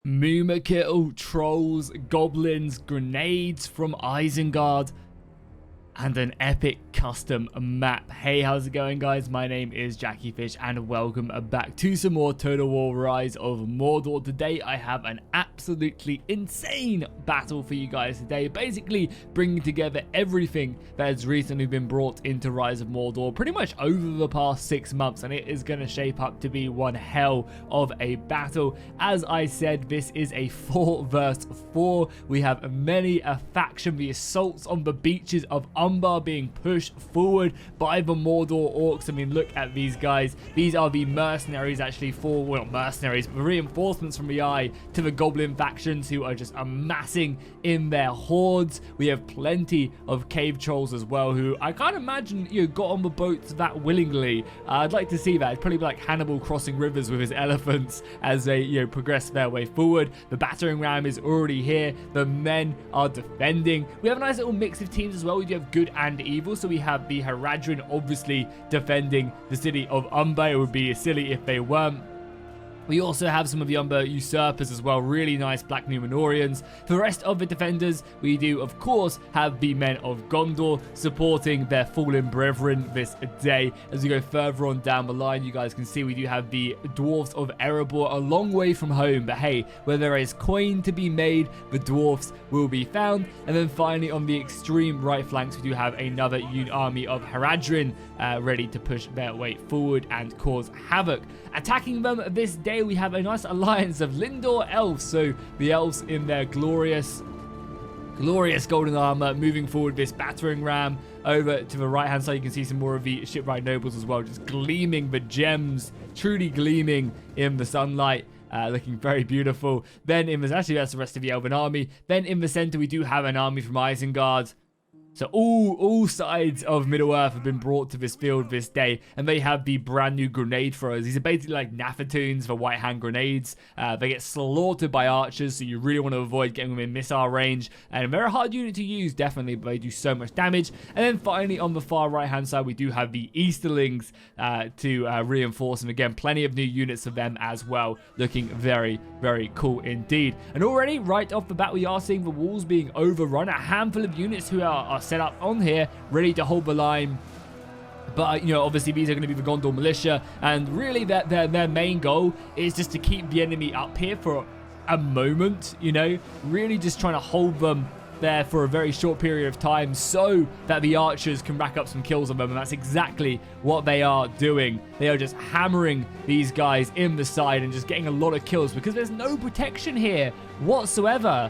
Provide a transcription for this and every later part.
Mumakil, trolls, goblins, grenades from Isengard, and an epic custom map. Hey, how's it going, guys? My name is Jackie Fish and welcome back to some more Total War Rise of Mordor. Today I have an absolutely insane battle for you guys today, basically bringing together everything that has recently been brought into Rise of Mordor pretty much over the past 6 months, and it is going to shape up to be one hell of a battle. As I said, this is a 4 versus 4. We have many a faction, the assaults on the beaches of Umbar being pushed forward by the Mordor orcs. I mean, look at these guys. These are the mercenaries, actually, well, not mercenaries, but reinforcements from the eye to the Goblin factions who are just amassing in their hordes. We have plenty of cave trolls as well, who I can't imagine, got on the boats that willingly. I'd like to see that. It'd probably be like Hannibal crossing rivers with his elephants as they, progress their way forward. The battering ram is already here. The men are defending. We have a nice little mix of teams as well. We do have good and evil. So we have the Haradrim obviously defending the city of Umbar. It would be silly if they weren't. We also have some of the Umbar usurpers as well, really nice Black Númenóreans. For the rest of the defenders, we do, of course, have the men of Gondor supporting their fallen brethren this day. As we go further on down the line, you guys can see we do have the dwarves of Erebor, a long way from home. But hey, where there is coin to be made, the dwarfs will be found. And then finally, on the extreme right flanks, we do have another army of Haradrim ready to push their way forward and cause havoc. Attacking them this day, we have a nice alliance of Lindor elves, so the elves in their glorious golden armor, moving forward this battering ram. Over to the right hand side, you can see some more of the shipwright nobles as well, just gleaming the gems, truly gleaming in the sunlight. Looking very beautiful. Then that's the rest of the Elven army. Then in the center, we do have an army from Isengard. So all sides of Middle-earth have been brought to this field this day, and they have the brand new grenade throwers. These are basically like Nathatoons for white hand grenades. They get slaughtered by archers, so you really want to avoid getting them in missile range. And they're a hard unit to use, definitely, but they do so much damage. And then finally, on the far right-hand side, we do have the Easterlings to reinforce. And again, plenty of new units of them as well, looking very, very cool indeed. And already, right off the bat, we are seeing the walls being overrun. A handful of units who are set up on here, ready to hold the line. But, obviously these are going to be the Gondor militia, and really their main goal is just to keep the enemy up here for a moment, really just trying to hold them there for a very short period of time so that the archers can rack up some kills on them, and that's exactly what they are doing. They are just hammering these guys in the side and just getting a lot of kills because there's no protection here whatsoever.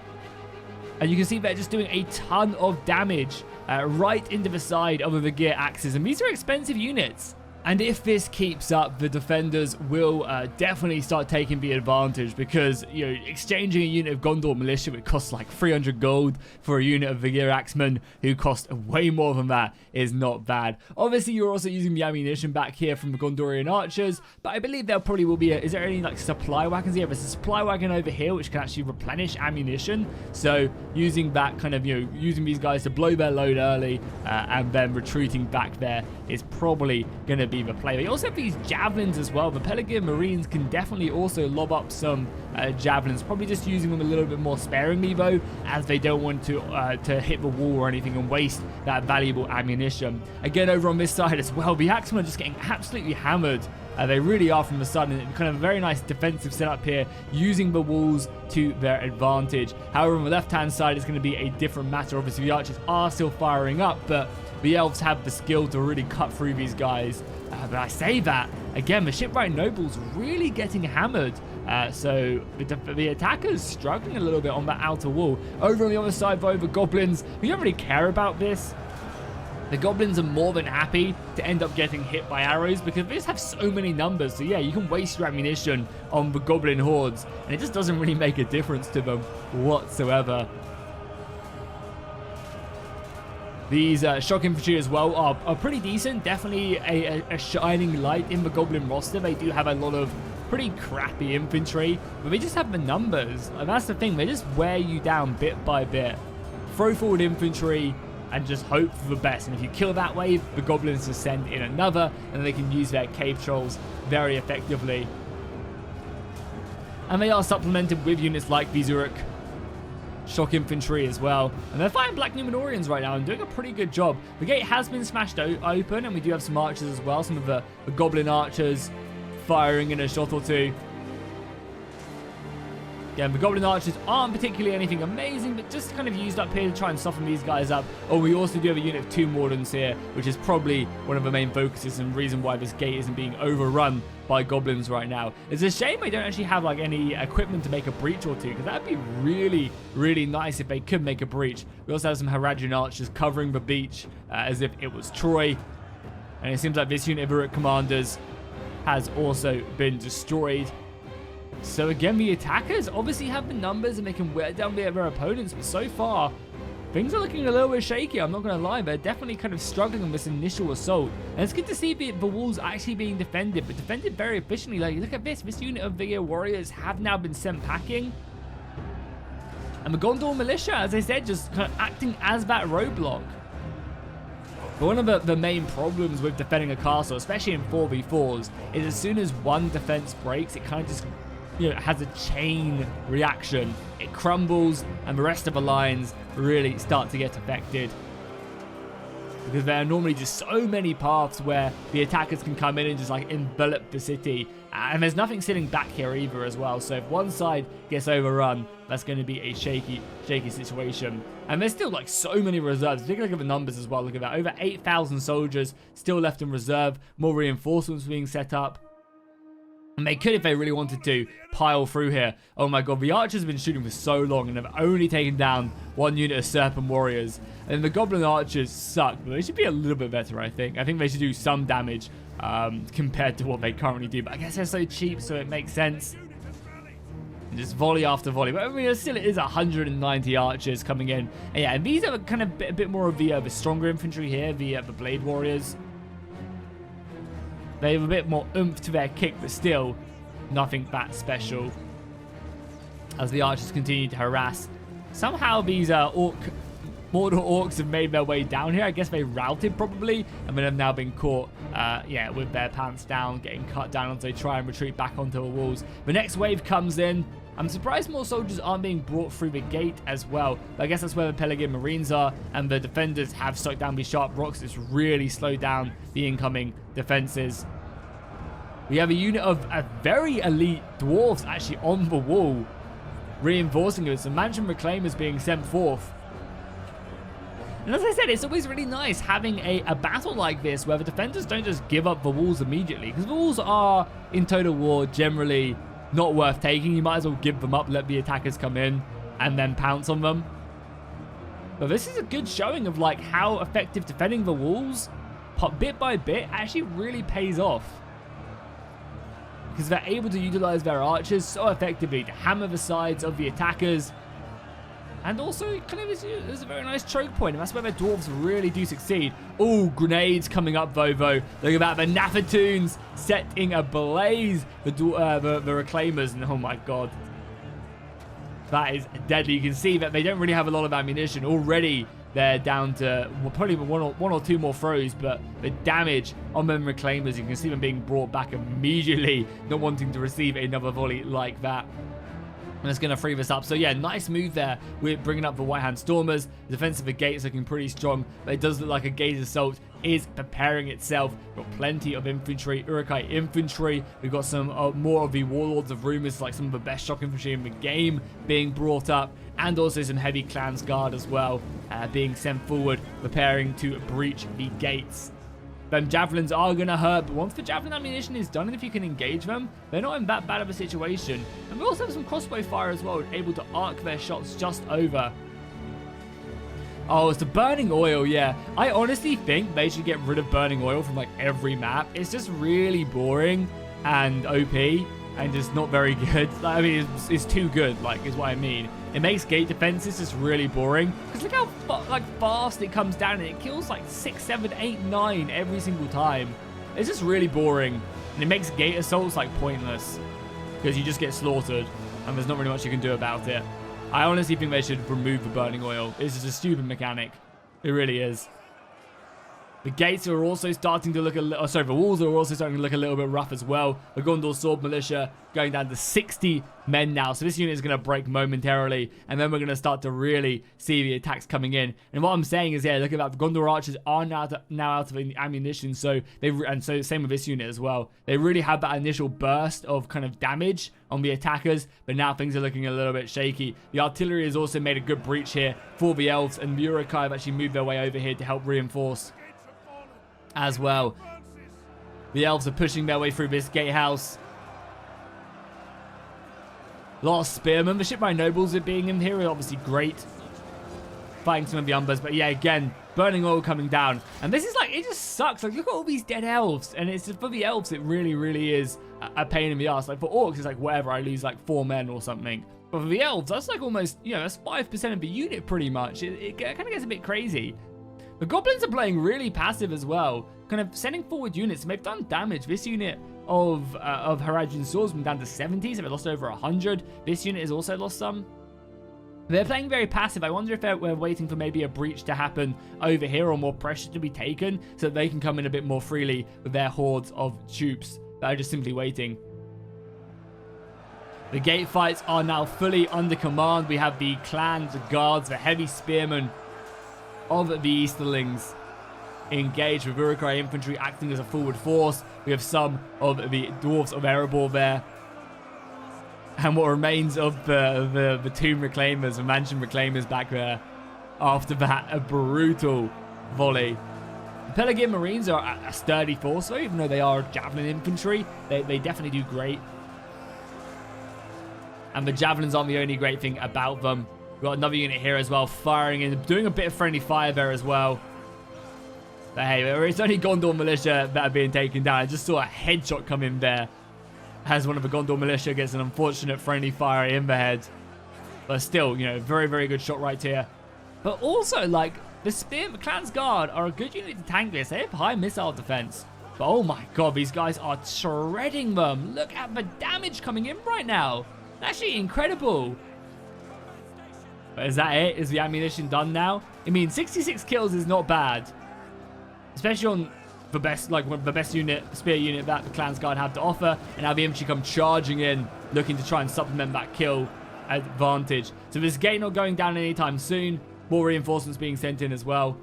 And you can see they're just doing a ton of damage right into the side of the gear axes. And these are expensive units. And if this keeps up, the defenders will definitely start taking the advantage because, exchanging a unit of Gondor militia, which costs like 300 gold for a unit of Vigir Axemen who cost way more than that, is not bad. Obviously, you're also using the ammunition back here from the Gondorian archers, but I believe there probably will be is there any like supply wagons here? There's a supply wagon over here which can actually replenish ammunition. So using that kind of, using these guys to blow their load early and then retreating back there is probably going to be the play. They also have these javelins as well. The Pelargir Marines can definitely also lob up some javelins, probably just using them a little bit more sparingly though, as they don't want to hit the wall or anything and waste that valuable ammunition. Again, over on this side as well, the Axemen are just getting absolutely hammered. They really are from the side, and kind of a very nice defensive setup here, using the walls to their advantage. However, on the left-hand side, it's going to be a different matter. Obviously, the archers are still firing up, but the elves have the skill to really cut through these guys. But I say that, again, the shipwright nobles really getting hammered. So the attackers struggling a little bit on that outer wall. Over on the other side, though, the goblins, we don't really care about this. The goblins are more than happy to end up getting hit by arrows because they just have so many numbers. So yeah, you can waste your ammunition on the goblin hordes, and it just doesn't really make a difference to them whatsoever. These shock infantry as well are pretty decent. Definitely a shining light in the goblin roster. They do have a lot of pretty crappy infantry, but they just have the numbers. And that's the thing. They just wear you down bit by bit. Throw forward infantry and just hope for the best. And if you kill that wave, the goblins will send in another, and they can use their cave trolls very effectively. And they are supplemented with units like the Zurich Shock Infantry as well. And they're fighting Black Numenorians right now and doing a pretty good job. The gate has been smashed open, and we do have some archers as well. Some of the Goblin archers firing in a shot or two. Again, the Goblin archers aren't particularly anything amazing, but just kind of used up here to try and soften these guys up. Oh, we also do have a unit of 2 Mordorns here, which is probably one of the main focuses and reason why this gate isn't being overrun by Goblins right now. It's a shame they don't actually have like any equipment to make a breach or two, because that'd be really, really nice if they could make a breach. We also have some Haradrim archers covering the beach as if it was Troy. And it seems like this unit of Uruk commanders has also been destroyed. So again, the attackers obviously have the numbers and they can wear down their opponents, but so far things are looking a little bit shaky. I'm not going to lie, they're definitely kind of struggling on this initial assault. And it's good to see the walls actually being defended, but defended very efficiently. Like, look at this unit of the warriors have now been sent packing. And the Gondor militia, as I said, just kind of acting as that roadblock. But one of the main problems with defending a castle, especially in 4v4s, is as soon as one defense breaks, it kind of just, you know, has a chain reaction. It crumbles and the rest of the lines really start to get affected. Because there are normally just so many paths where the attackers can come in and just like envelop the city. And there's nothing sitting back here either as well. So if one side gets overrun, that's going to be a shaky situation. And there's still like so many reserves. Take a look at the numbers as well. Look at that. Over 8,000 soldiers still left in reserve. More reinforcements being set up. And they could, if they really wanted to, pile through here. Oh my god, the archers have been shooting for so long and have only taken down 1 unit of Serpent Warriors. And the Goblin archers suck, but they should be a little bit better, I think. I think they should do some damage compared to what they currently do. But I guess they're so cheap, so it makes sense. And just volley after volley. But I mean, still it is 190 archers coming in. And yeah, and these are kind of a bit more of the stronger infantry here, the Blade Warriors. They have a bit more oomph to their kick, but still nothing that special. As the archers continue to harass. Somehow these Mordor orcs have made their way down here. I guess they routed probably, and then have now been caught, yeah, with their pants down, getting cut down as they try and retreat back onto the walls. The next wave comes in. I'm surprised more soldiers aren't being brought through the gate as well. But I guess that's where the Pelargir Marines are, and the defenders have stuck down these sharp rocks. It's really slowed down the incoming defenses. We have a unit of very elite dwarves actually on the wall, reinforcing it. So Mansion Reclaimers being sent forth. And as I said, it's always really nice having a battle like this where the defenders don't just give up the walls immediately, because the walls are, in Total War, generally not worth taking. You might as well give them up, let the attackers come in, and then pounce on them. But this is a good showing of like how effective defending the walls, bit by bit, actually really pays off. Because they're able to utilize their archers so effectively to hammer the sides of the attackers. And also, kind of, there's a very nice choke point, and that's where the dwarves really do succeed. Oh, grenades coming up, Vovo. Look at that, the Nathatoons setting ablaze the Reclaimers, and oh my god. That is deadly. You can see that they don't really have a lot of ammunition. Already, they're down to probably one or two more throws, but the damage on them Reclaimers, you can see them being brought back immediately, not wanting to receive another volley like that. And it's going to free this up. So yeah, nice move there. We're bringing up the White Hand Stormers. The defense of the gate is looking pretty strong, but it does look like a gate assault is preparing itself. We've got plenty of infantry, Uruk-hai infantry. We've got some more of the Warlords of Rumors, like some of the best shock infantry in the game being brought up, and also some heavy Clans Guard as well being sent forward, preparing to breach the gates. Them javelins are going to hurt, but once the javelin ammunition is done, and if you can engage them, they're not in that bad of a situation. And we also have some crossbow fire as well, able to arc their shots just over. Oh, it's the burning oil, yeah. I honestly think they should get rid of burning oil from like every map. It's just really boring and OP and just not very good. I mean, it's too good, like, is what I mean. It makes gate defenses just really boring. Because look how fast it comes down, and it kills like 6, 7, 8, 9 every single time. It's just really boring. And it makes gate assaults like pointless. Because you just get slaughtered. And there's not really much you can do about it. I honestly think they should remove the burning oil. It's just a stupid mechanic. It really is. The gates are also starting to look a little... sorry, the walls are also starting to look a little bit rough as well. The Gondor Sword Militia going down to 60 men now. So this unit is going to break momentarily. And then we're going to start to really see the attacks coming in. And what I'm saying is, yeah, look at that. The Gondor Archers are now out of ammunition. So so same with this unit as well. They really had that initial burst of kind of damage on the attackers. But now things are looking a little bit shaky. The artillery has also made a good breach here for the elves. And the Uruk-hai have actually moved their way over here to help reinforce as well. The elves are pushing their way through this gatehouse. A lot of spearmen. The shipwright nobles are being in here are obviously great, fighting some of the umbers. But yeah, again, burning oil coming down. And this is like, it just sucks. Like, look at all these dead elves. And it's for the elves, it really, really is a pain in the ass. Like for orcs, it's like whatever, I lose like 4 men or something. But for the elves, that's like almost, you know, that's 5% of the unit pretty much. It kind of gets a bit crazy. The goblins are playing really passive as well, kind of sending forward units, and they've done damage. This unit of Haradrim swordsmen down to 70, so they've lost over 100. This unit has also lost some. They're playing very passive. I wonder if we're waiting for maybe a breach to happen over here or more pressure to be taken so that they can come in a bit more freely with their hordes of troops that are just simply waiting. The gate fights are now fully under command. We have the clans, the guards, the heavy spearmen of the Easterlings engaged with Uruk-hai infantry acting as a forward force. We have some of the dwarves of Erebor there. And what remains of the tomb reclaimers, the mansion reclaimers back there after that, a brutal volley. The Pelargir Marines are a sturdy force, so even though they are javelin infantry, they definitely do great. And the javelins aren't the only great thing about them. We've got another unit here as well, firing in, doing a bit of friendly fire there as well. But hey, it's only Gondor militia that are being taken down. I just saw a headshot come in there as one of the Gondor militia gets an unfortunate friendly fire in the head. But still, you know, very, very good shot right here. But also, like, the Clan's Guard are a good unit to tank this. They have high missile defense. But oh my god, these guys are shredding them. Look at the damage coming in right now. Actually incredible. But is that it? Is the ammunition done now? I mean, 66 kills is not bad. Especially on the best, like the best unit, spear unit that the Clan's Guard have to offer. And now the infantry come charging in, looking to try and supplement that kill advantage. So this gate not going down anytime soon. More reinforcements being sent in as well.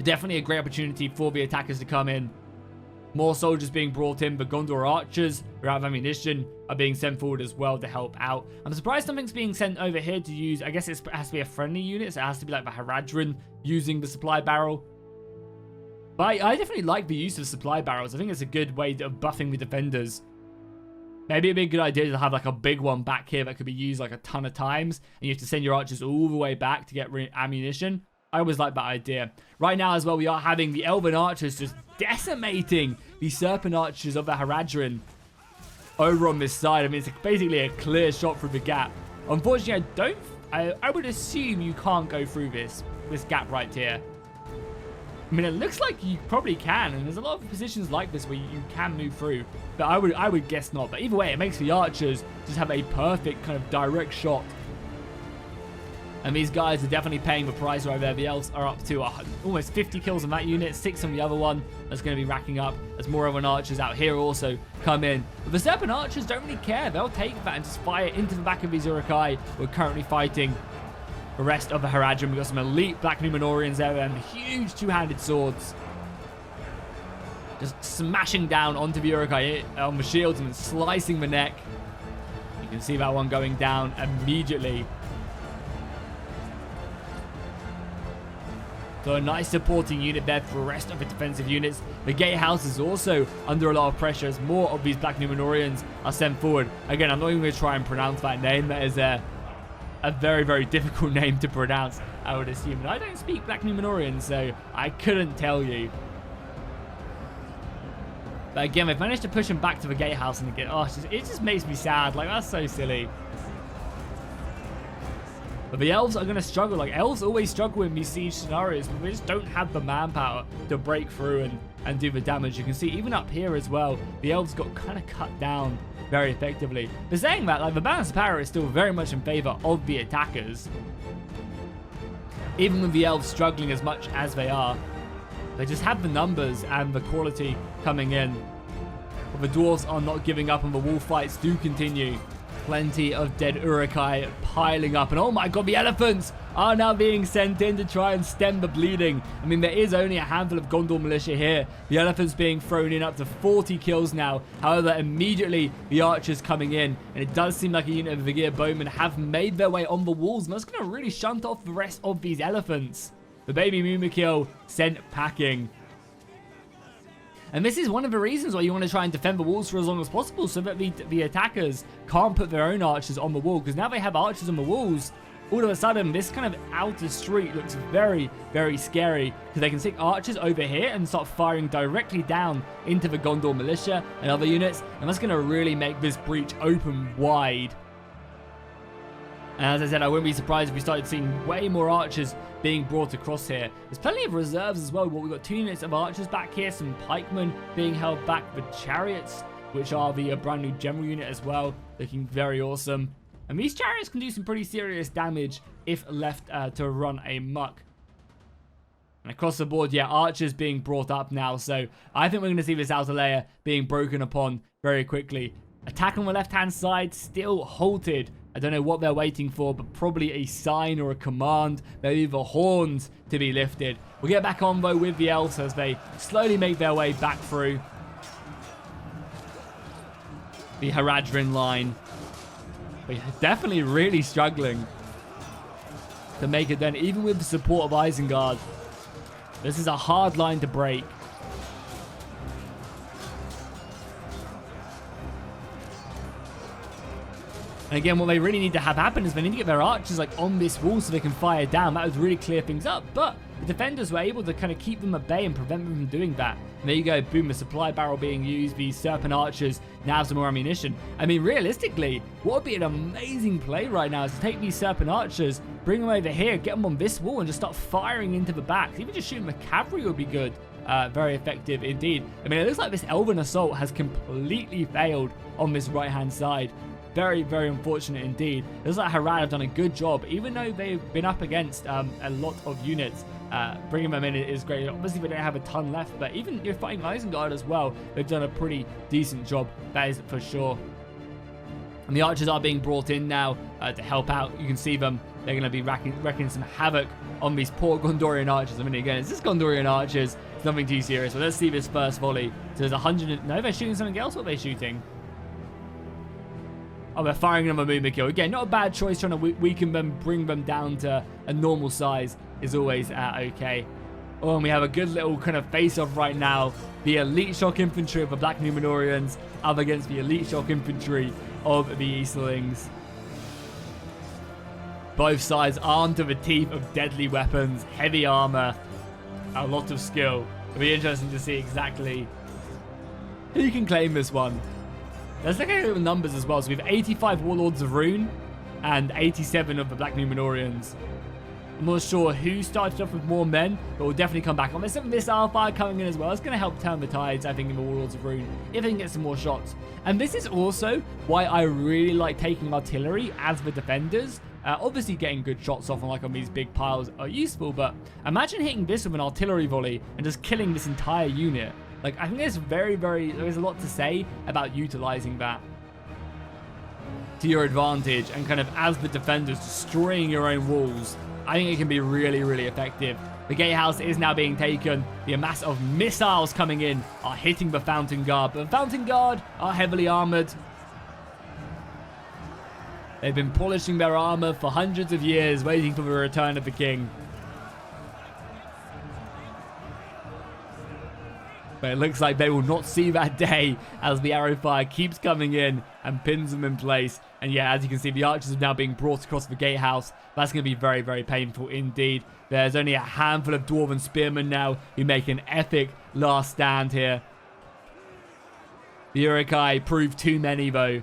Definitely a great opportunity for the attackers to come in. More soldiers being brought in. The Gondor archers who have ammunition are being sent forward as well to help out. I'm surprised something's being sent over here to use. I guess it has to be a friendly unit, so it has to be like the Haradrim using the supply barrel. But I definitely like the use of supply barrels. I think it's a good way of buffing the defenders. Maybe it'd be a good idea to have like a big one back here that could be used like a ton of times, and you have to send your archers all the way back to get ammunition. I always like that idea. Right now as well, we are having the Elven archers just decimating the Serpent archers of the Haradrim over on this side. I mean, it's basically a clear shot through the gap. Unfortunately, I would assume you can't go through this gap right here. I mean, it looks like you probably can, and there's a lot of positions like this where you can move through, but I would guess not. But either way, it makes the archers just have a perfect kind of direct shot. And these guys are definitely paying the price right there. The elves are up to almost 50 kills on that unit, 6 on the other one. That's going to be racking up as more Elven archers out here also come in. But the Serpent archers don't really care. They'll take that and just fire into the back of these Uruk-hai who are currently fighting the rest of the Haradrim. We've got some elite Black Numenorians there and huge two-handed swords. Just smashing down onto the Uruk-hai on the shields and slicing the neck. You can see that one going down immediately. So a nice supporting unit there for the rest of the defensive units. The gatehouse is also under a lot of pressure as more of these Black Numenorians are sent forward. Again, I'm not even going to try and pronounce that name. That is a very, very difficult name to pronounce, I would assume. And I don't speak Black Numenorian, so I couldn't tell you. But again, they've managed to push him back to the gatehouse and again, oh, it just makes me sad. Like, that's so silly. But the elves are going to struggle. Like, elves always struggle in these siege scenarios, but they just don't have the manpower to break through and do the damage. You can see even up here as well, the elves got kind of cut down very effectively. But saying that, like, the balance of power is still very much in favor of the attackers. Even with the elves struggling as much as they are. They just have the numbers and the quality coming in. But the dwarves are not giving up, and the wall fights do continue. Plenty of dead Uruk-hai piling up. And oh my god, the elephants are now being sent in to try and stem the bleeding. I mean, there is only a handful of Gondor militia here. The elephants being thrown in, up to 40 kills now. However, immediately the archers coming in. And it does seem like a unit of Vigir bowmen have made their way on the walls. And that's going to really shunt off the rest of these elephants. The baby Mumakil sent packing. And this is one of the reasons why you want to try and defend the walls for as long as possible, so that the attackers can't put their own archers on the wall. Because now they have archers on the walls, all of a sudden this kind of outer street looks very, very scary. Because they can stick archers over here and start firing directly down into the Gondor militia and other units. And that's going to really make this breach open wide. And as I said, I wouldn't be surprised if we started seeing way more archers being brought across here. There's plenty of reserves as well. We've got 2 units of archers back here, some pikemen being held back, the chariots, which are the brand new general unit as well, looking very awesome. And these chariots can do some pretty serious damage if left to run amok. And across the board, yeah, archers being brought up now. So I think we're going to see this outer layer being broken upon very quickly. Attack on the left-hand side still halted. I don't know what they're waiting for, but probably a sign or a command, maybe the horns to be lifted. We'll get back on, though, with the elves as they slowly make their way back through the Haradrim line. But definitely really struggling to make it then, even with the support of Isengard. This is a hard line to break. And again, what they really need to have happen is they need to get their archers like on this wall so they can fire down. That would really clear things up. But the defenders were able to kind of keep them at bay and prevent them from doing that. And there you go, boom, a supply barrel being used. These serpent archers now have some more ammunition. I mean, realistically, what would be an amazing play right now is to take these serpent archers, bring them over here, get them on this wall, and just start firing into the backs. Even just shooting the cavalry would be good. Very effective indeed. I mean, it looks like this Elven assault has completely failed on this right-hand side. Very, very unfortunate indeed. It looks like Harad have done a good job, even though they've been up against a lot of units. Bringing them in is great. Obviously, they don't have a ton left, but even you're fighting Isengard as well, they've done a pretty decent job. That is for sure. And the archers are being brought in now to help out. You can see them. They're going to be wrecking some havoc on these poor Gondorian archers. I mean, again, it's just Gondorian archers. It's nothing too serious. But let's see this first volley. So there's 100... No, they're shooting something else. What are they shooting? Oh, they're firing them a Mumakil. Again, not a bad choice. Trying to weaken them, bring them down to a normal size is always okay. Oh, and we have a good little kind of face-off right now. The elite shock infantry of the Black Númenóreans up against the elite shock infantry of the Easterlings. Both sides armed to the teeth of deadly weapons, heavy armor, a lot of skill. It'll be interesting to see exactly who can claim this one. Let's look at the numbers as well. So we have 85 Warlords of Rune and 87 of the Black Númenóreans. I'm not sure who started off with more men, but we'll definitely come back on. There's some missile fire coming in as well. It's going to help turn the tides, I think, in the Warlords of Rune, if they can get some more shots. And this is also why I really like taking artillery as the defenders. Obviously, getting good shots off on these big piles are useful, but imagine hitting this with an artillery volley and just killing this entire unit. Like, I think there's there's a lot to say about utilizing that to your advantage and kind of as the defenders destroying your own walls. I think it can be really, really effective. The gatehouse is now being taken. The mass of missiles coming in are hitting the Fountain Guard, but the Fountain Guard are heavily armored. They've been polishing their armor for hundreds of years, waiting for the return of the king. But it looks like they will not see that day as the arrow fire keeps coming in and pins them in place. And yeah, as you can see, the archers are now being brought across the gatehouse. That's going to be very, very painful indeed. There's only a handful of dwarven spearmen now who make an epic last stand here. The Uruk-hai proved too many though,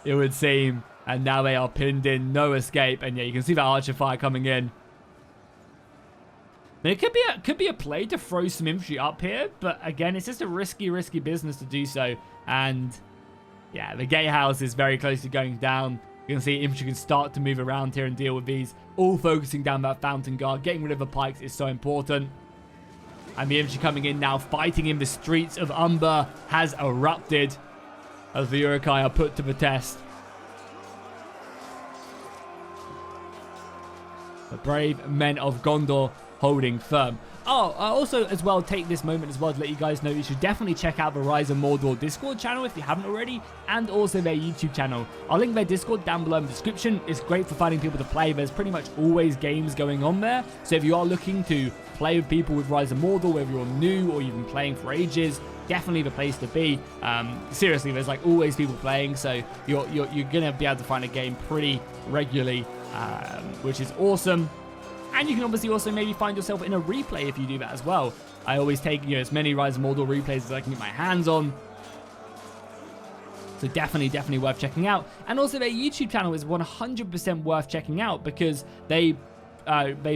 it would seem. And now they are pinned in, no escape. And yeah, you can see that archer fire coming in. It could be a play to throw some infantry up here, but again, it's just a risky business to do so. And yeah, the gatehouse is very close to going down. You can see infantry can start to move around here and deal with these, all focusing down that Fountain Guard. Getting rid of the pikes is so important. And the infantry coming in now, fighting in the streets of Umber has erupted as the Uruk-hai are put to the test. The brave men of Gondor holding firm. Oh, I also as well take this moment as well to let you guys know you should definitely check out the Rise of Mordor Discord channel if you haven't already, and also their YouTube channel. I'll link their Discord down below in the description. It's great for finding people to play. There's pretty much always games going on there. So if you are looking to play with people with Rise of Mordor, whether you're new or you've been playing for ages, definitely the place to be. Seriously, there's like always people playing, so you're gonna be able to find a game pretty regularly, which is awesome. And you can obviously also maybe find yourself in a replay if you do that as well. I always take as many Rise of Mordor replays as I can get my hands on. So definitely worth checking out. And also their YouTube channel is 100% worth checking out because they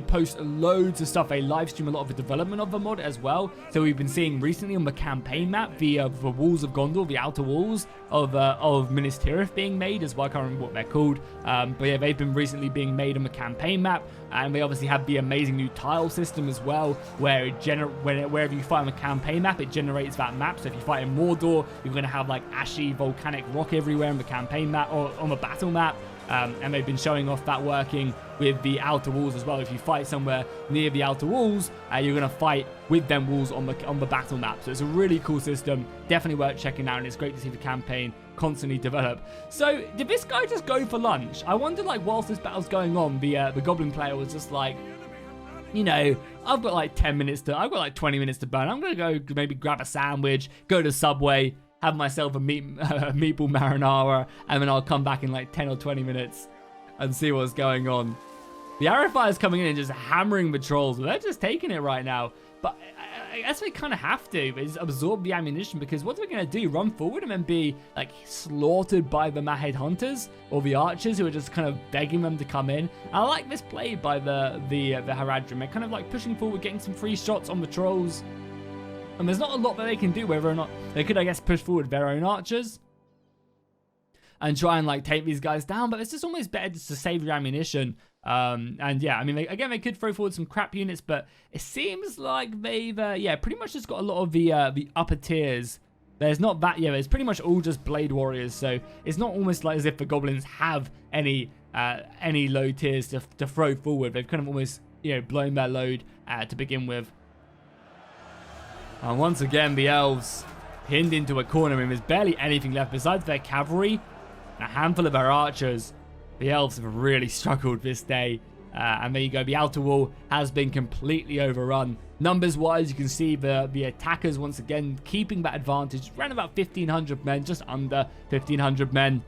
post loads of stuff. They live stream a lot of the development of the mod as well. So we've been seeing recently on the campaign map the walls of Gondor, the outer walls of Minas Tirith being made as well. I can't remember what they're called. But yeah, they've been recently being made on the campaign map. And they obviously have the amazing new tile system as well, where wherever you fight on the campaign map, it generates that map. So if you fight in Mordor, you're going to have like ashy volcanic rock everywhere on the campaign map or on the battle map. And they've been showing off that working with the outer walls as well. If you fight somewhere near the outer walls, you're going to fight with them walls on the battle map. So it's a really cool system. Definitely worth checking out, and it's great to see the campaign constantly develop. So did this guy just go for lunch? I wonder, like, whilst this battle's going on, the Goblin player was just like, you know, I've got like 10 minutes to, I've got like 20 minutes to burn. I'm going to go maybe grab a sandwich, go to Subway, have myself a meatball marinara, and then I'll come back in like 10 or 20 minutes and see what's going on. The arrow fire's coming in and just hammering the trolls. They're just taking it right now. But I guess we kind of have to. They just absorb the ammunition, because what are we going to do? Run forward and then be like slaughtered by the Mahead hunters or the archers who are just kind of begging them to come in? I like this play by the Haradrim. They're kind of like pushing forward, getting some free shots on the trolls. And there's not a lot that they can do, whether or not they could, I guess, push forward their own archers and try and like take these guys down. But it's just almost better just to save your ammunition. And yeah, I mean, they could throw forward some crap units, but it seems like they've, yeah, pretty much just got a lot of the upper tiers. There's not that, yeah, it's pretty much all just blade warriors. So it's not almost like as if the goblins have any low tiers to throw forward. They've kind of almost, you know, blown their load to begin with. And once again, the elves pinned into a corner, and there's barely anything left besides their cavalry and a handful of their archers. The elves have really struggled this day. And there you go. The outer wall has been completely overrun. Numbers-wise, you can see the attackers once again keeping that advantage. Around about 1,500 men, just under 1,500 men.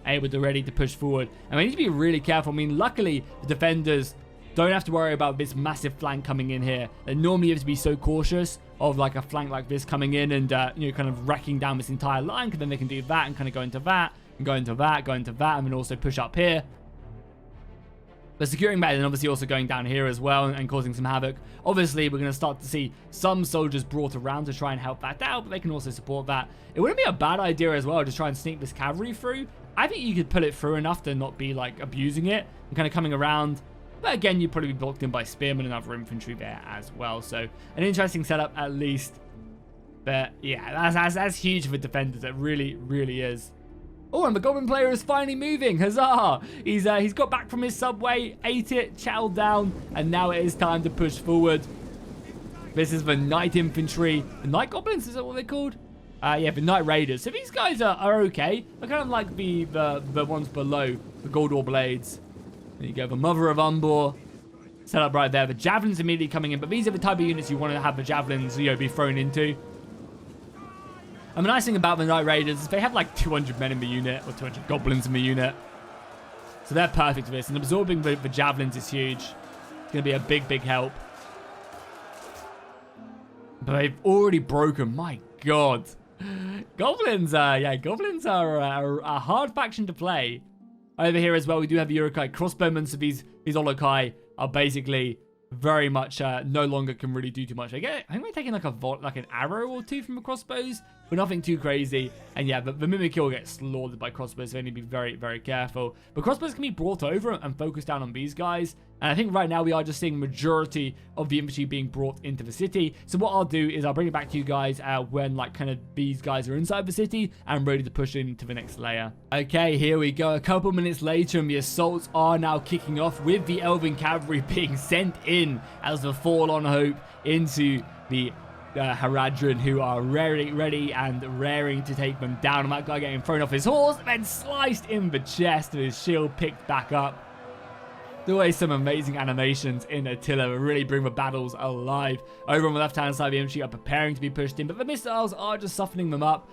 Able to ready to push forward. And we need to be really careful. I mean, luckily, the defenders don't have to worry about this massive flank coming in here. They normally have to be so cautious of like a flank like this coming in and, you know, kind of wrecking down this entire line, because then they can do that and kind of go into that, and go into that, go into that, and then also push up here. But securing that, and obviously also going down here as well and causing some havoc. Obviously, we're going to start to see some soldiers brought around to try and help that out, but they can also support that. It wouldn't be a bad idea as well to try and sneak this cavalry through. I think you could pull it through enough to not be like abusing it and kind of coming around. But again, you'd probably be blocked in by spearmen and other infantry there as well. So an interesting setup at least. But yeah, that's huge for defenders. It really, really is. Oh, and the Goblin player is finally moving. Huzzah! He's got back from his subway, ate it, chowed down, and now it is time to push forward. This is the Night Infantry. The Night Goblins, is that what they're called? Yeah, the Night Raiders. So these guys are okay. They're kind of like the ones below, the Goldor Blades. There you go, the Mother of Umbor. Set up right there. The Javelins immediately coming in, but these are the type of units you want to have the Javelins, you know, be thrown into. And the nice thing about the Night Raiders is they have like 200 men in the unit, or 200 goblins in the unit. So they're perfect for this. And absorbing the Javelins is huge. It's going to be a big, big help. But they've already broken. My God. Goblins, yeah, Goblins are a hard faction to play. Over here as well, we do have the Uruk-hai crossbowmen. So these Uruk-hai are basically very much no longer can really do too much. I think we're taking like an arrow or two from the crossbows. but nothing too crazy. And yeah, the Mimic will get slaughtered by crossbows, so you need to be very, very careful. But crossbows can be brought over and focused down on these guys. And I think right now we are just seeing majority of the infantry being brought into the city. So what I'll do is I'll bring it back to you guys when like kind of these guys are inside the city and ready to push into the next layer. Okay, here we go. A couple minutes later and the assaults are now kicking off with the Elven cavalry being sent in as the forlorn hope into the Haradrim, who are ready and raring to take them down. And that guy getting thrown off his horse, then sliced in the chest with his shield picked back up. There always some amazing animations in Attila that really bring the battles alive. Over on the left-hand side, the infantry are preparing to be pushed in, but the missiles are just softening them up.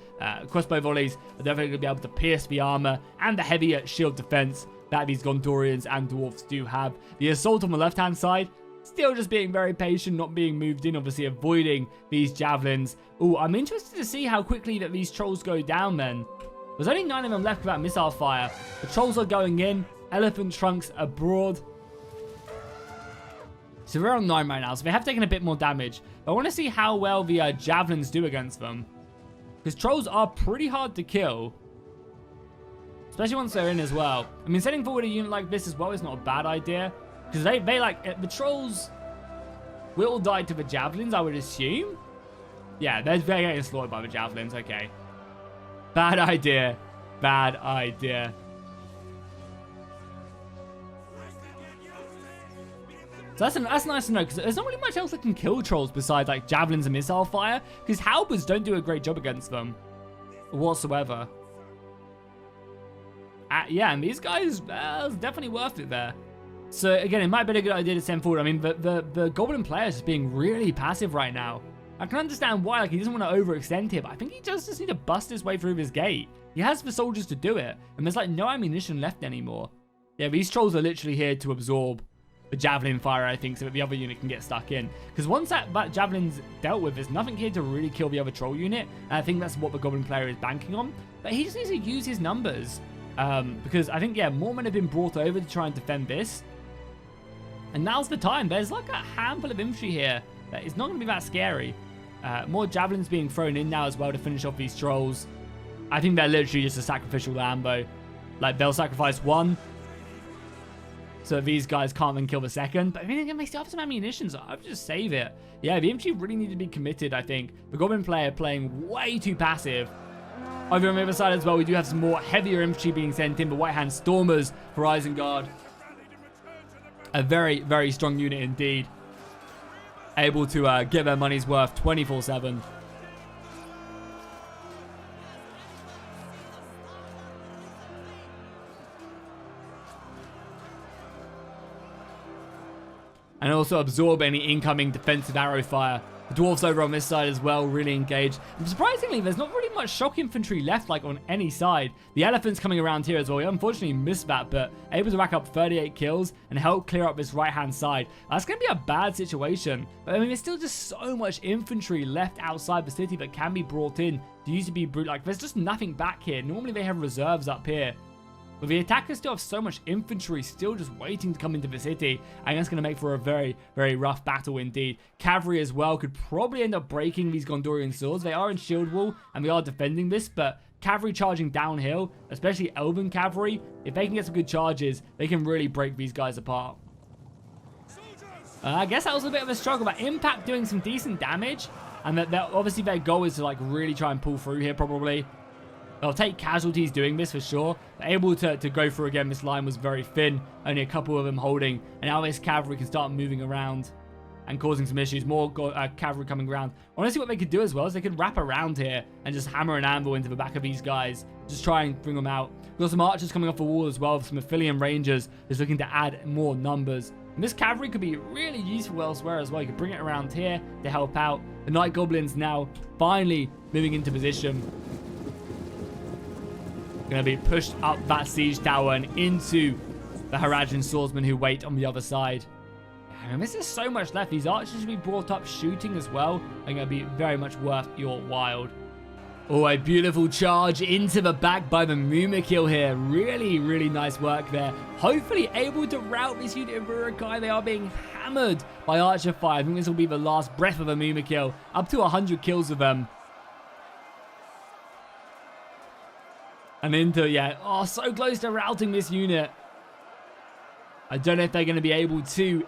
Crossbow volleys are definitely going to be able to pierce the armor and the heavier shield defense that these Gondorians and dwarfs do have. The assault on the left-hand side, still just being very patient, not being moved in, obviously avoiding these javelins. Oh, I'm interested to see how quickly that these trolls go down then. There's only 9 of them left without missile fire. The trolls are going in. Elephant trunks abroad. So we're on 9 right now, so they have taken a bit more damage. I want to see how well the javelins do against them, because trolls are pretty hard to kill, especially once they're in as well. I mean, sending forward a unit like this as well is not a bad idea, because they like the trolls will die to the javelins, I would assume. Yeah, they're getting slaughtered by the javelins. Okay, bad idea, bad idea. So that's nice to know, because there's not really much else that can kill trolls besides like javelins and missile fire, because halberds don't do a great job against them whatsoever. Yeah, and these guys, it's definitely worth it there. So again, it might be a good idea to send forward. I mean, the Goblin player is just being really passive right now. I can understand why, like he doesn't want to overextend here, but I think he just needs to bust his way through this gate. He has the soldiers to do it, and there's like no ammunition left anymore. Yeah, these trolls are literally here to absorb the javelin fire, I think, so that the other unit can get stuck in. Because once that javelin's dealt with, there's nothing here to really kill the other troll unit. And I think that's what the Goblin player is banking on. But he just needs to use his numbers. Because I think, yeah, more men have been brought over to try and defend this. And now's the time. There's like a handful of infantry here that is not going to be that scary. More javelins being thrown in now as well to finish off these trolls. I think they're literally just a sacrificial Lambo. Like, they'll sacrifice one, so these guys can't then kill the second. But I mean, they still have some ammunition, so I'll just save it. Yeah, the infantry really need to be committed, I think. The Goblin player playing way too passive. Over on the other side as well, we do have some more heavier infantry being sent in. The White Hand Stormers for Isengard. A very, very strong unit indeed. Able to get their money's worth 24/7. And also absorb any incoming defensive arrow fire. The dwarves over on this side as well, really engaged. And surprisingly, there's not really much shock infantry left, like on any side. The elephants coming around here as well. We unfortunately missed that, but able to rack up 38 kills and help clear up this right-hand side. That's going to be a bad situation. But I mean, there's still just so much infantry left outside the city that can be brought in. There used to be like, there's just nothing back here. Normally they have reserves up here. But the attackers still have so much infantry still just waiting to come into the city. And that's going to make for a very, very rough battle indeed. Cavalry as well could probably end up breaking these Gondorian swords. They are in shield wall and they are defending this. But cavalry charging downhill, especially Elven cavalry, if they can get some good charges, they can really break these guys apart. I guess that was a bit of a struggle. But Impact doing some decent damage. And that obviously their goal is to like really try and pull through here probably. They'll take casualties doing this for sure. They're able to go through again. This line was very thin. Only a couple of them holding. And now this cavalry can start moving around and causing some issues. More cavalry coming around. Honestly, what they could do as well is they could wrap around here and just hammer an anvil into the back of these guys. Just try and bring them out. We've got some archers coming off the wall as well. Some Aphelion Rangers just looking to add more numbers. And this cavalry could be really useful elsewhere as well. You could bring it around here to help out. The Night Goblins now finally moving into position. Going to be pushed up that siege tower and into the Haradrim swordsmen who wait on the other side. And there's just so much left. These archers should be brought up shooting as well. Are going to be very much worth your while. Oh, a beautiful charge into the back by the Mumakil here. Really, really nice work there. Hopefully able to rout this unit of Urukai. They are being hammered by archer fire. I think this will be the last breath of a Mumakil. Up to 100 kills of them. And into, yeah. Oh, so close to routing this unit. I don't know if they're going to be able to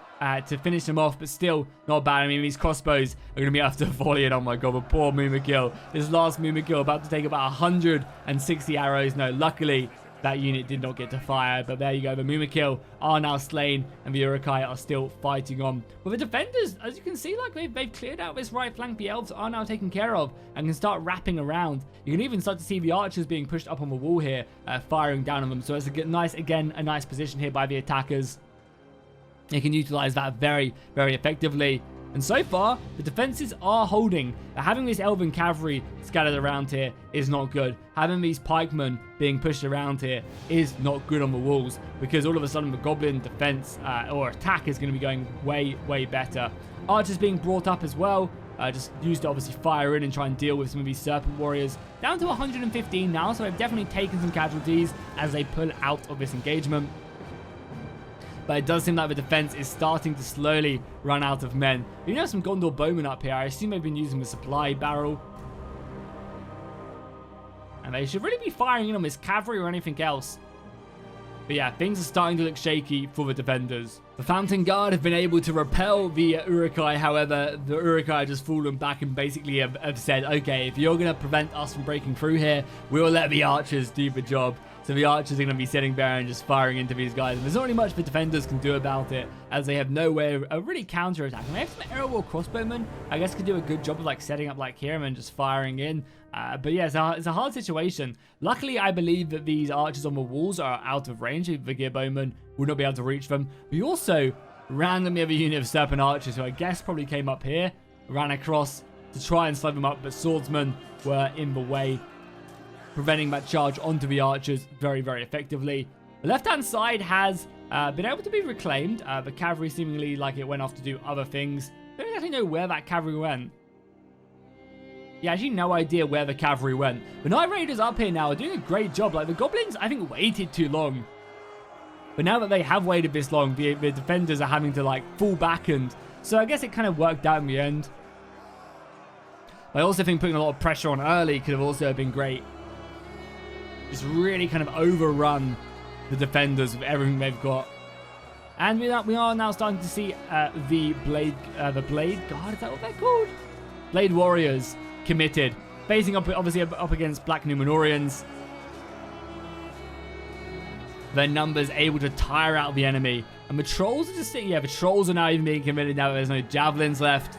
finish them off, but still not bad. I mean, these crossbows are going to be after volleying. Oh my god, but poor Mumakil. This last Mumakil about to take about 160 arrows. No, luckily that unit did not get to fire, but there you go. The Mumakil are now slain, and the Uruk-hai are still fighting on. Well, the defenders, as you can see, like they've cleared out this right flank. The elves are now taken care of and can start wrapping around. You can even start to see the archers being pushed up on the wall here, firing down on them. So it's a nice position here by the attackers. They can utilize that very, very effectively. And so far, the defenses are holding. Having this Elven cavalry scattered around here is not good. Having these pikemen being pushed around here is not good on the walls, because all of a sudden the Goblin defense or attack is going to be going way, way better. Archers being brought up as well. Just used to obviously fire in and try and deal with some of these Serpent Warriors. Down to 115 now, so they've definitely taken some casualties as they pull out of this engagement. But it does seem like the defense is starting to slowly run out of men. You have some Gondor bowmen up here. I assume they've been using the supply barrel. And they should really be firing in on this cavalry or anything else. But yeah, things are starting to look shaky for the defenders. The Fountain Guard have been able to repel the Uruk-hai. However, the Uruk-hai have just fallen back and basically have said, okay, if you're going to prevent us from breaking through here, we'll let the archers do the job. So the archers are going to be sitting there and just firing into these guys. And there's not really much the defenders can do about it, as they have no way of really counter-attacking. They have some arrow crossbowmen, I guess, could do a good job of like setting up like here and then just firing in. But yeah, it's a hard situation. Luckily, I believe that these archers on the walls are out of range. The gear bowmen would not be able to reach them. We also randomly have a unit of serpent archers who I guess probably came up here, ran across to try and slow them up, but swordsmen were in the way, preventing that charge onto the archers very, very effectively. The left-hand side has been able to be reclaimed. The cavalry seemingly like it went off to do other things. I don't exactly know where that cavalry went. Yeah, actually no idea where the cavalry went. The Night Raiders up here now are doing a great job. Like, the Goblins, I think, waited too long. But now that they have waited this long, the defenders are having to, like, fall back. And so I guess it kind of worked out in the end. I also think putting a lot of pressure on early could have also been great. Just really kind of overrun the defenders with everything they've got. And we are now starting to see the Blade Guard, is that what they're called? Blade Warriors committed. Facing up, obviously, up against Black Númenóreans. Their numbers able to tire out the enemy. And the Trolls are just sitting, yeah, the Trolls are now even being committed now that there's no Javelins left.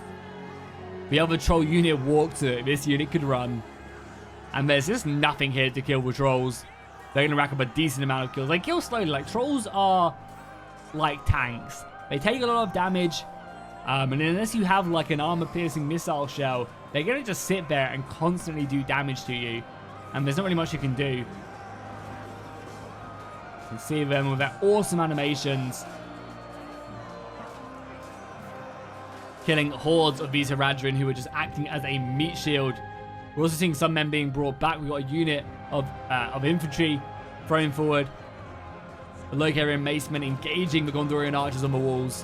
The other Troll unit walked to it. This unit could run. And there's just nothing here to kill the Trolls. They're going to rack up a decent amount of kills. They kill slowly. Like, Trolls are like tanks. They take a lot of damage. And unless you have, like, an armor-piercing missile shell, they're going to just sit there and constantly do damage to you. And there's not really much you can do. You can see them with their awesome animations. Killing hordes of these Haradrim who are just acting as a meat shield. We're also seeing some men being brought back. We've got a unit of infantry thrown forward. The Locarian macemen engaging the Gondorian archers on the walls.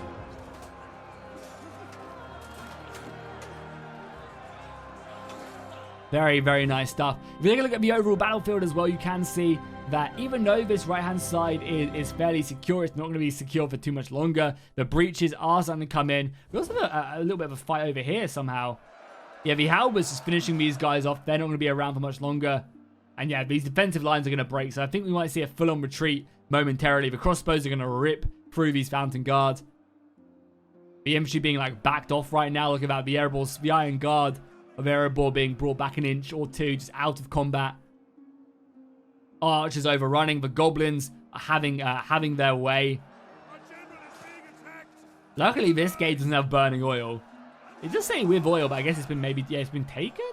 Very, very nice stuff. If you take a look at the overall battlefield as well, you can see that even though this right-hand side is fairly secure, it's not going to be secure for too much longer. The breaches are starting to come in. We also have a little bit of a fight over here somehow. Yeah, the Halberds is finishing these guys off. They're not going to be around for much longer. And yeah, these defensive lines are going to break. So I think we might see a full-on retreat momentarily. The crossbows are going to rip through these Fountain Guard. The infantry being like backed off right now. Look at that. The Erebor's, the Iron Guard of Erebor being brought back an inch or two, just out of combat. Archers overrunning. The Goblins are having their way. Luckily, this gate doesn't have burning oil. It does say with oil, but I guess it's been maybe, yeah, it's been taken?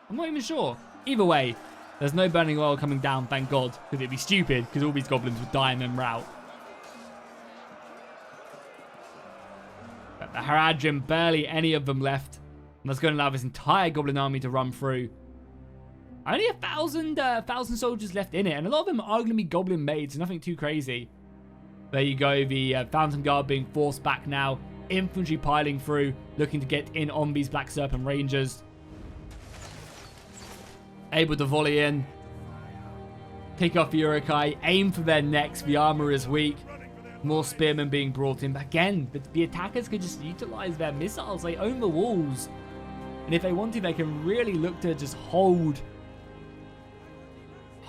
I'm not even sure. Either way, there's no burning oil coming down, thank God. Because it'd be stupid, because all these goblins would die and then rout. But the Haradrim, barely any of them left. And that's going to allow this entire goblin army to run through. Only 1,000 soldiers left in it. And a lot of them are going to be goblin maids, so nothing too crazy. There you go, the Fountain Guard being forced back now. Infantry piling through, looking to get in on these Black Serpent Rangers. Able to volley in. Pick off the Urukai, aim for their necks. The armor is weak. More spearmen being brought in. But again, the attackers could just utilize their missiles. They own the walls. And if they want to, they can really look to just hold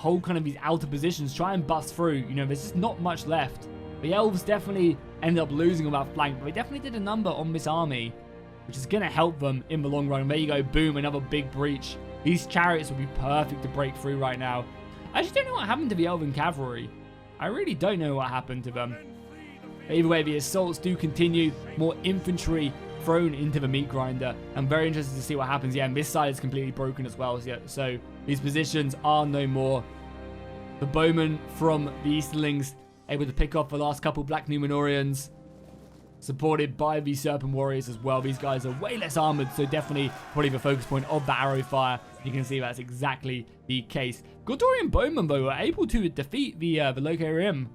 kind of these outer positions. Try and bust through. You know, there's just not much left. The elves definitely ended up losing on that flank. But they definitely did a number on this army, which is going to help them in the long run. And there you go. Boom. Another big breach. These chariots would be perfect to break through right now. I just don't know what happened to the elven cavalry. I really don't know what happened to them. But either way, the assaults do continue. More infantry thrown into the meat grinder. I'm very interested to see what happens. Yeah, and this side is completely broken as well. So these positions are no more. The bowmen from the Easterlings able to pick off the last couple Black Numenorians. Supported by the Serpent Warriors as well. These guys are way less armored, so definitely probably the focus point of the arrow fire. You can see that's exactly the case. Gondorian bowmen, though, were able to defeat the Locarim.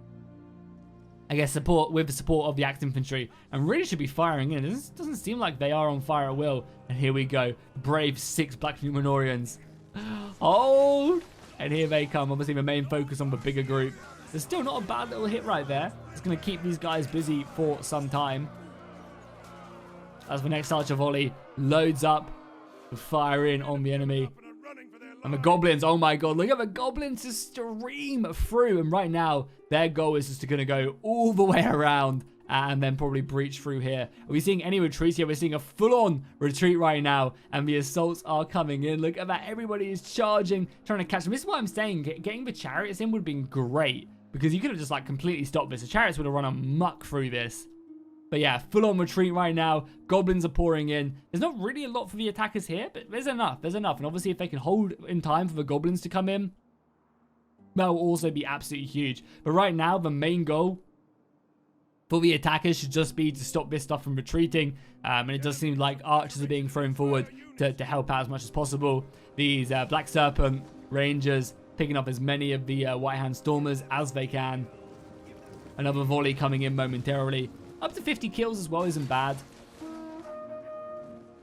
I guess with the support of the Axe Infantry, and really should be firing in. This doesn't seem like they are on fire at will. And here we go. Brave 6 Black Numenorians. Oh! And here they come. Obviously, the main focus on the bigger group. There's still not a bad little hit right there. It's going to keep these guys busy for some time. As the next archer volley loads up to fire in on the enemy. And the goblins, oh my god, look at the goblins just stream through. And right now, their goal is just going to go all the way around and then probably breach through here. Are we seeing any retreats here? We're seeing a full-on retreat right now, and the assaults are coming in. Look at that. Everybody is charging, trying to catch them. This is what I'm saying. Getting the chariots in would have been great, because you could have just like completely stopped this. The chariots would have run amok through this. But yeah, full-on retreat right now. Goblins are pouring in. There's not really a lot for the attackers here, but there's enough. There's enough. And obviously, if they can hold in time for the goblins to come in, that will also be absolutely huge. But right now, the main goal for the attackers should just be to stop this stuff from retreating. And it does seem like archers are being thrown forward to help out as much as possible. These Black Serpent Rangers picking up as many of the White Hand Stormers as they can. Another volley coming in momentarily. Up to 50 kills as well isn't bad.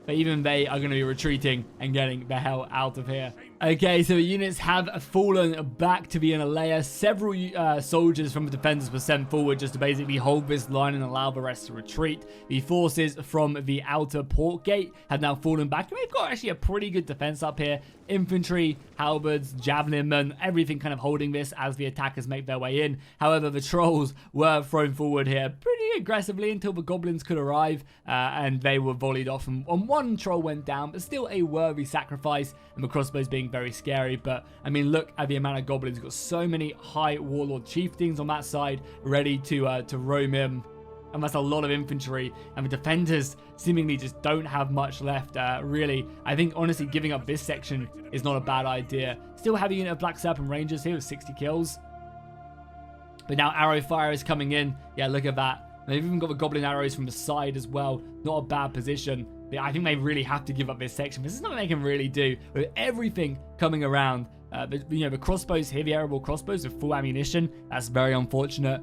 But even they are going to be retreating and getting the hell out of here. Okay, so the units have fallen back to the inner layer. Several soldiers from the defenders were sent forward just to basically hold this line and allow the rest to retreat. The forces from the outer port gate have now fallen back. And we've got actually a pretty good defense up here. Infantry, halberds, javelin men, everything kind of holding this as the attackers make their way in. However, the trolls were thrown forward here pretty aggressively until the goblins could arrive, and they were volleyed off. And one troll went down, but still a worthy sacrifice, and the crossbows being very scary. But I mean, look at the amount of goblins. We've got so many high warlord chieftains on that side ready to roam in. And that's a lot of infantry, and the defenders seemingly just don't have much left, really. I think, honestly, giving up this section is not a bad idea. Still have a unit of Black Serpent Rangers here with 60 kills. But now arrow fire is coming in. Yeah, look at that. They've even got the goblin arrows from the side as well. Not a bad position. But I think they really have to give up this section. This is nothing they can really do with everything coming around. But, you know, the crossbows here, the arrowable crossbows with full ammunition, that's very unfortunate.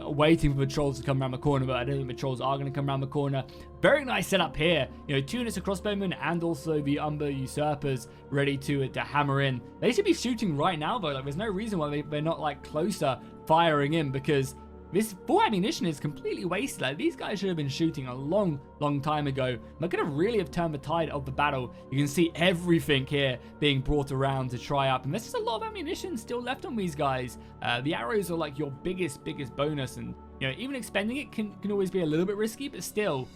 Waiting for the trolls to come around the corner, but I don't think the trolls are going to come around the corner. Very nice setup here. You know, 2 units of crossbowmen and also the Umber Usurpers ready to hammer in. They should be shooting right now, though. Like, there's no reason why they're not, like, closer firing in, because this full ammunition is completely wasted. Like, these guys should have been shooting a long time ago. They're going to really have turned the tide of the battle. You can see everything here being brought around to try up. And there's just a lot of ammunition still left on these guys. The arrows are like your biggest bonus. And, you know, even expending it can always be a little bit risky, but still,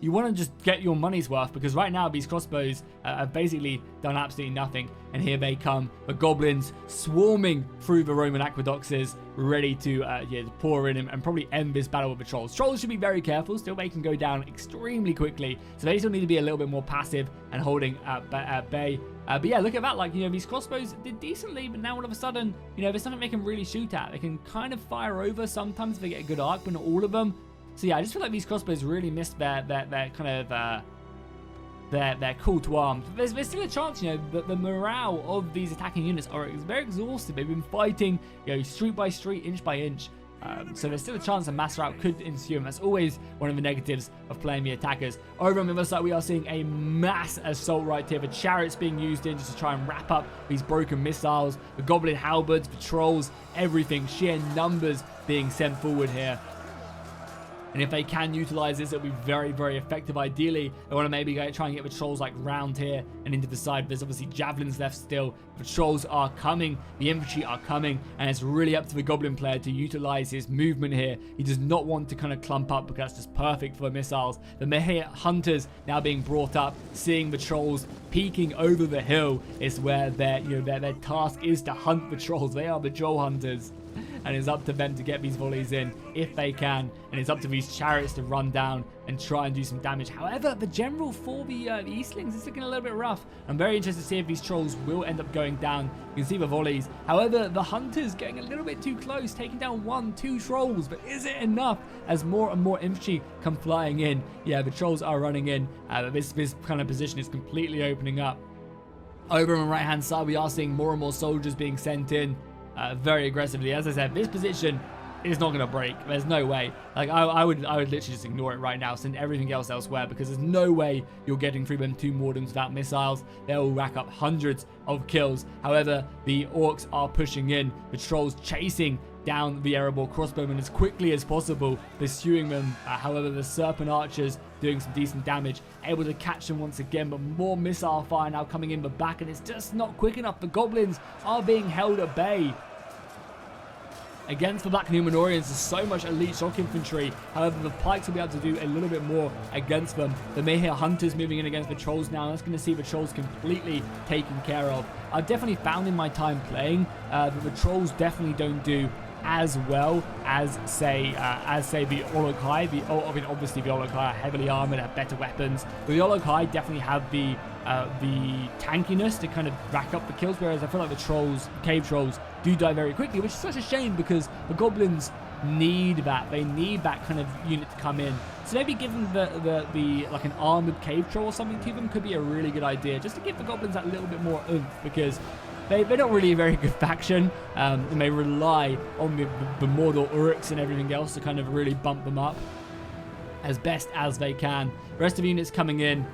you want to just get your money's worth, because right now these crossbows have basically done absolutely nothing. And here they come, the goblins swarming through the Roman aqueducts, ready to pour in and probably end this battle with the trolls. Trolls should be very careful. Still, they can go down extremely quickly, so they still need to be a little bit more passive and holding at bay. But yeah, look at that. Like, you know, these crossbows did decently, but now all of a sudden, you know, there's something they can really shoot at. They can kind of fire over sometimes if they get a good arc, but not all of them. So yeah, I just feel like these crossbows really missed their kind of their call to arms. There's still a chance, you know, that the morale of these attacking units are very exhausted. They've been fighting, you know, street by street, inch by inch So there's still a chance a mass rout could ensue, and that's always one of the negatives of playing the attackers. Over on the other side, we are seeing a mass assault right here. The chariots being used in just to try and wrap up these broken missiles. The goblin halberds, the trolls, everything. Sheer numbers being sent forward here. And if they can utilize this, it'll be very, very effective. Ideally, they want to maybe try and get the trolls like round here and into the side. There's obviously javelins left still. The trolls are coming. The infantry are coming. And it's really up to the goblin player to utilize his movement here. He does not want to kind of clump up because that's just perfect for the missiles. The Mehir hunters now being brought up, seeing the trolls peeking over the hill is where their task is to hunt the trolls. They are the troll hunters. And it's up to them to get these volleys in if they can, and it's up to these chariots to run down and try and do some damage. However, the general for the Eastlings is looking a little bit rough. I'm very interested to see if these trolls will end up going down. You can see the volleys. However, the hunters getting a little bit too close, taking down 1-2 trolls, but is it enough as more and more infantry come flying in? Yeah, the trolls are running in. This kind of position is completely opening up. Over on the right hand side, we are seeing more and more soldiers being sent in. Very aggressively. As I said, this position is not going to break. There's no way. Like I would literally just ignore it right now, send everything else elsewhere, because there's no way you're getting through them 2 Mordors without missiles. They'll rack up hundreds of kills. However, the orcs are pushing in, the trolls chasing down the Erebor crossbowmen as quickly as possible, pursuing them. However, the serpent archers doing some decent damage, able to catch them once again, but more missile fire now coming in the back, and it's just not quick enough. The goblins are being held at bay. Against the Black Numenorians, there's so much elite shock infantry. However, the pikes will be able to do a little bit more against them. The Mehir hunters moving in against the trolls now. That's going to see the trolls completely taken care of. I've definitely found in my time playing that the trolls definitely don't do as well as say the Olokai. Obviously the Olokai are heavily armored, have better weapons, but the Olokai definitely have the tankiness to kind of rack up the kills, whereas I feel like the trolls, cave trolls, do die very quickly, which is such a shame because the goblins need that. They need that kind of unit to come in. So maybe giving the like an armored cave troll or something to them could be a really good idea, just to give the goblins that little bit more oomph, because they're not really a very good faction, and they rely on the Mordor Uruks and everything else to kind of really bump them up as best as they can. The rest of the units coming in.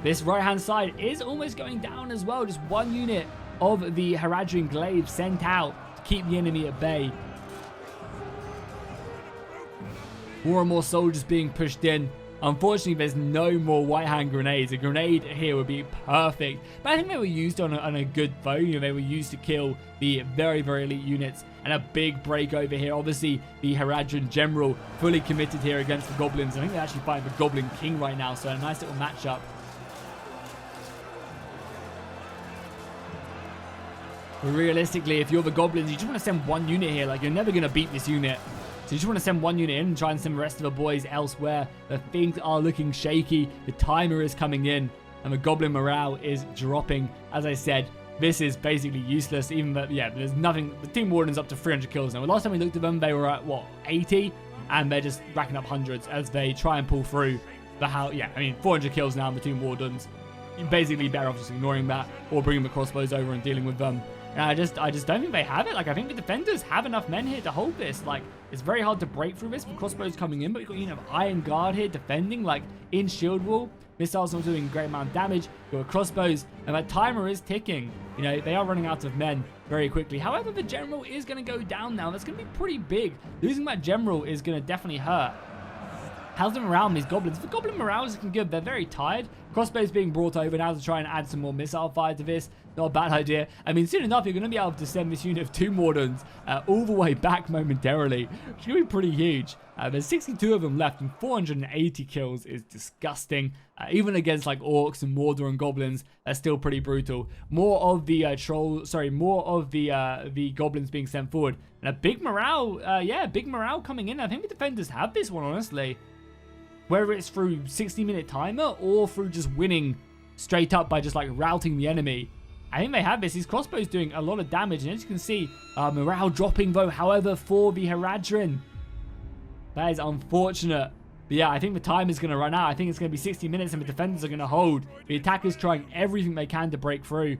This right-hand side is almost going down as well. Just 1 unit of the Haradrim glaive sent out to keep the enemy at bay. More and more soldiers being pushed in. Unfortunately, there's no more white hand grenades. A grenade here would be perfect, but I think they were used on a good foe. They were used to kill the very, very elite units. And a big break over here. Obviously, the Haradrim general fully committed here against the goblins. I think they're actually fighting the Goblin King right now, so a nice little matchup. But realistically, if you're the goblins, you just want to send 1 unit here. Like, you're never going to beat this unit. So you just want to send 1 unit in and try and send the rest of the boys elsewhere. The things are looking shaky. The timer is coming in. And the goblin morale is dropping. As I said, this is basically useless. Even though, yeah, there's nothing. The Team Warden's up to 300 kills now. The last time we looked at them, they were at, what, 80? And they're just racking up hundreds as they try and pull through the house. Yeah, I mean, 400 kills now in the Team Wardens. You're basically better off just ignoring that or bringing the crossbows over and dealing with them. And I just don't think they have it. Like, I think the defenders have enough men here to hold this. Like, it's very hard to break through this with crossbows coming in, but you've got, you know, Iron Guard here defending, like, in shield wall. Missiles are doing a great amount of damage. You've got crossbows, and that timer is ticking. You know, they are running out of men very quickly. However, the general is going to go down now. That's going to be pretty big. Losing that general is going to definitely hurt. How's the morale on these goblins? The goblin morale is looking good. They're very tired. Crossbows being brought over now to try and add some more missile fire to this. Not a bad idea. I mean, soon enough, you're going to be able to send this unit of 2 Mordons all the way back momentarily, which is going to be pretty huge. There's 62 of them left, and 480 kills is disgusting. Even against like orcs and Mordor and goblins, that's still pretty brutal. More of the the goblins being sent forward, and a big morale. Big morale coming in. I think the defenders have this one, honestly. Whether it's through 60-minute timer or through just winning straight up by just like routing the enemy, I think they have this. These crossbows doing a lot of damage, and as you can see, morale dropping though. However, for the Haradrim, that is unfortunate. But yeah, I think the time is going to run out. I think it's going to be 60 minutes, and the defenders are going to hold. The attackers trying everything they can to break through.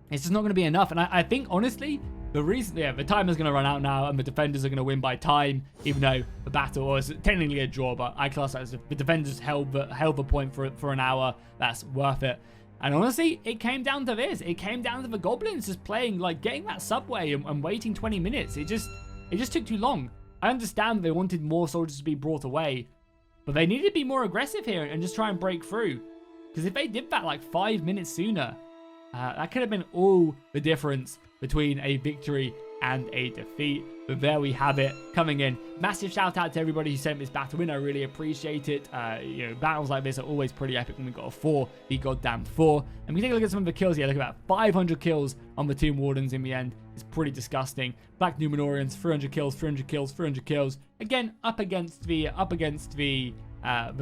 It's just not going to be enough. And I think, honestly, the timer's going to run out now, and the defenders are going to win by time, even though the battle was technically a draw, but I class that as the defenders held the point for an hour. That's worth it. And honestly, it came down to this. It came down to the Goblins just playing, like, getting that subway and waiting 20 minutes. It just took too long. I understand they wanted more soldiers to be brought away, but they needed to be more aggressive here and just try and break through. Because if they did that like 5 minutes sooner, that could have been all the difference between a victory and a defeat. But there we have it coming in. Massive shout out to everybody who sent this battle in. I really appreciate it. You know, battles like this are always pretty epic when we got a 4, the goddamn 4. And we take a look at some of the kills here. Look at that, 500 kills on the Tomb Wardens in the end. It's pretty disgusting. Black Numenorians, 300 kills, 300 kills, 300 kills. Again, up against the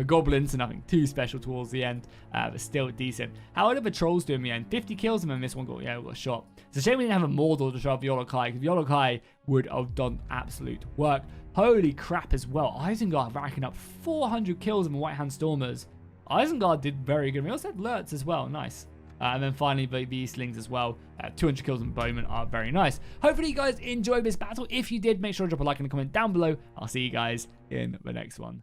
Goblins, and nothing too special towards the end, but still decent. How did the Trolls do in the end? 50 kills, and then this one got shot. It's a shame we didn't have a Mordor to show up Yolokai, because Yolokai would have done absolute work. Holy crap as well. Isengard racking up 400 kills in the White Hand Stormers. Isengard did very good. We also had Lurtz as well. Nice. And then finally, the Eastlings as well. 200 kills and Bowmen are very nice. Hopefully, you guys enjoyed this battle. If you did, make sure to drop a like and a comment down below. I'll see you guys in the next one.